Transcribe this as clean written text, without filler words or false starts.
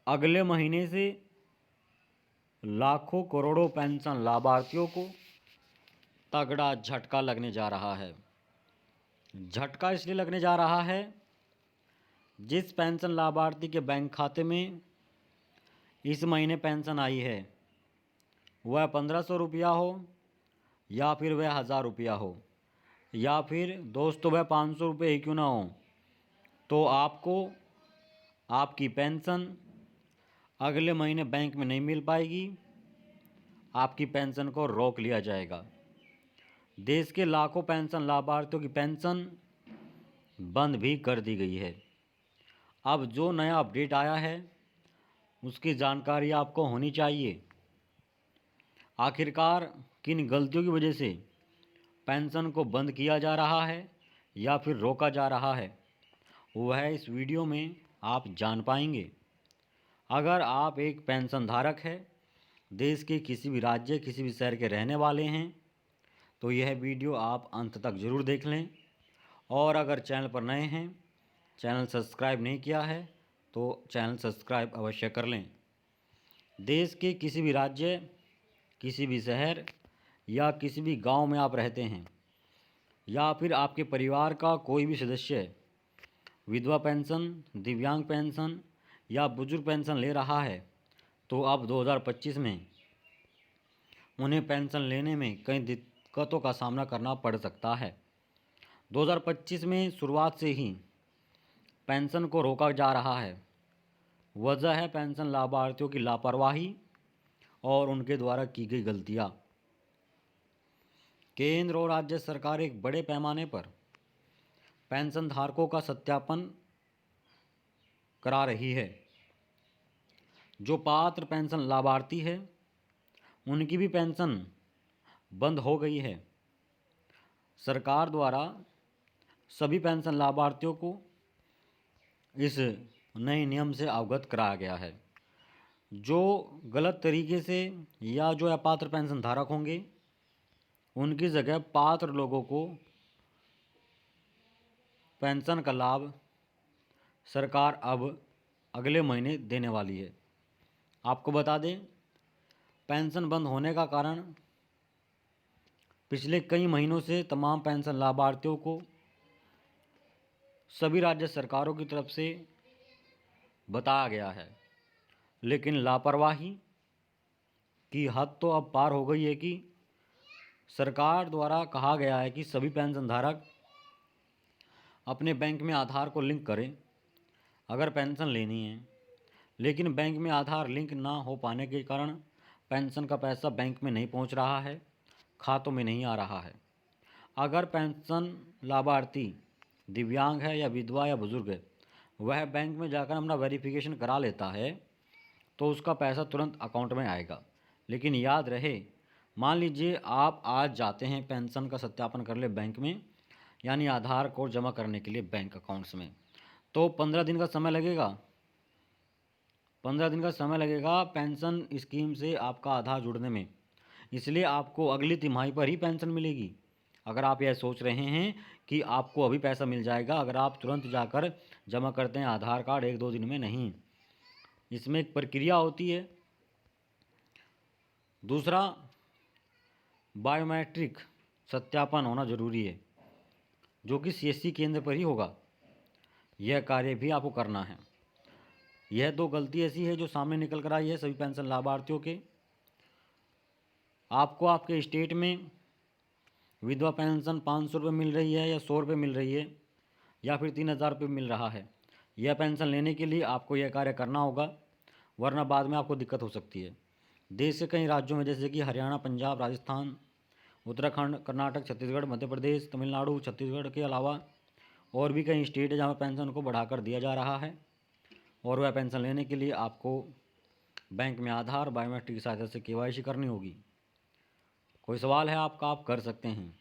अगले महीने से लाखों करोड़ों पेंशन लाभार्थियों को तगड़ा झटका लगने जा रहा है। झटका इसलिए लगने जा रहा है, जिस पेंशन लाभार्थी के बैंक खाते में इस महीने पेंशन आई है वह 1500 रुपया हो या फिर वह 1000 रुपया हो या फिर दोस्तों वह 500 रुपये ही क्यों ना हो, तो आपको आपकी पेंशन अगले महीने बैंक में नहीं मिल पाएगी। आपकी पेंशन को रोक लिया जाएगा। देश के लाखों पेंशन लाभार्थियों की पेंशन बंद भी कर दी गई है। अब जो नया अपडेट आया है उसकी जानकारी आपको होनी चाहिए। आखिरकार किन गलतियों की वजह से पेंशन को बंद किया जा रहा है या फिर रोका जा रहा है, वह इस वीडियो में आप जान पाएंगे। अगर आप एक पेंशन धारक है, देश के किसी भी राज्य किसी भी शहर के रहने वाले हैं, तो यह वीडियो आप अंत तक ज़रूर देख लें। और अगर चैनल पर नए हैं, चैनल सब्सक्राइब नहीं किया है, तो चैनल सब्सक्राइब अवश्य कर लें। देश के किसी भी राज्य किसी भी शहर या किसी भी गांव में आप रहते हैं या फिर आपके परिवार का कोई भी सदस्य विधवा पेंशन, दिव्यांग पेंशन या बुजुर्ग पेंशन ले रहा है, तो अब 2025 में उन्हें पेंशन लेने में कई दिक्कतों का सामना करना पड़ सकता है। 2025 में शुरुआत से ही पेंशन को रोका जा रहा है। वजह है पेंशन लाभार्थियों की लापरवाही और उनके द्वारा की गई गलतियाँ। केंद्र और राज्य सरकार एक बड़े पैमाने पर पेंशन धारकों का सत्यापन करा रही है। जो पात्र पेंशन लाभार्थी है उनकी भी पेंशन बंद हो गई है। सरकार द्वारा सभी पेंशन लाभार्थियों को इस नए नियम से अवगत कराया गया है। जो गलत तरीके से या जो अपात्र पेंशन धारक होंगे उनकी जगह पात्र लोगों को पेंशन का लाभ सरकार अब अगले महीने देने वाली है। आपको बता दें, पेंशन बंद होने का कारण पिछले कई महीनों से तमाम पेंशन लाभार्थियों को सभी राज्य सरकारों की तरफ से बताया गया है, लेकिन लापरवाही की हद तो अब पार हो गई है कि सरकार द्वारा कहा गया है कि सभी पेंशन धारक अपने बैंक में आधार को लिंक करें अगर पेंशन लेनी है। लेकिन बैंक में आधार लिंक ना हो पाने के कारण पेंशन का पैसा बैंक में नहीं पहुंच रहा है, खातों में नहीं आ रहा है। अगर पेंशन लाभार्थी दिव्यांग है या विधवा या बुजुर्ग है, वह बैंक में जाकर अपना वेरिफिकेशन करा लेता है तो उसका पैसा तुरंत अकाउंट में आएगा। लेकिन याद रहे, मान लीजिए आप आज जाते हैं पेंशन का सत्यापन कर ले बैंक में, यानी आधार कोड जमा करने के लिए बैंक अकाउंट्स में, तो 15 दिन का समय लगेगा। 15 दिन का समय लगेगा पेंशन स्कीम से आपका आधार जुड़ने में। इसलिए आपको अगली तिमाही पर ही पेंशन मिलेगी। अगर आप यह सोच रहे हैं कि आपको अभी पैसा मिल जाएगा अगर आप तुरंत जाकर जमा करते हैं आधार कार्ड 1-2 दिन में, नहीं, इसमें एक प्रक्रिया होती है। दूसरा, बायोमेट्रिक सत्यापन होना ज़रूरी है, जो कि सीएससी केंद्र पर ही होगा। यह कार्य भी आपको करना है। यह 2 गलती ऐसी है जो सामने निकल कर आई है सभी पेंशन लाभार्थियों के। आपको आपके स्टेट में विधवा पेंशन 500 रुपये मिल रही है या 100 रुपये मिल रही है या फिर 3000 रुपये मिल रहा है। यह पेंशन लेने के लिए आपको यह कार्य करना होगा, वरना बाद में आपको दिक्कत हो सकती है। देश के कई राज्यों में जैसे कि हरियाणा, पंजाब, राजस्थान, उत्तराखंड, कर्नाटक, छत्तीसगढ़, मध्य प्रदेश, तमिलनाडु, छत्तीसगढ़ के अलावा और भी कई स्टेट है जहाँ पेंशन को बढ़ाकर दिया जा रहा है। और वह पेंशन लेने के लिए आपको बैंक में आधार बायोमेट्रिक की सहायता से केवाईसी करनी होगी। कोई सवाल है आपका, आप कर सकते हैं।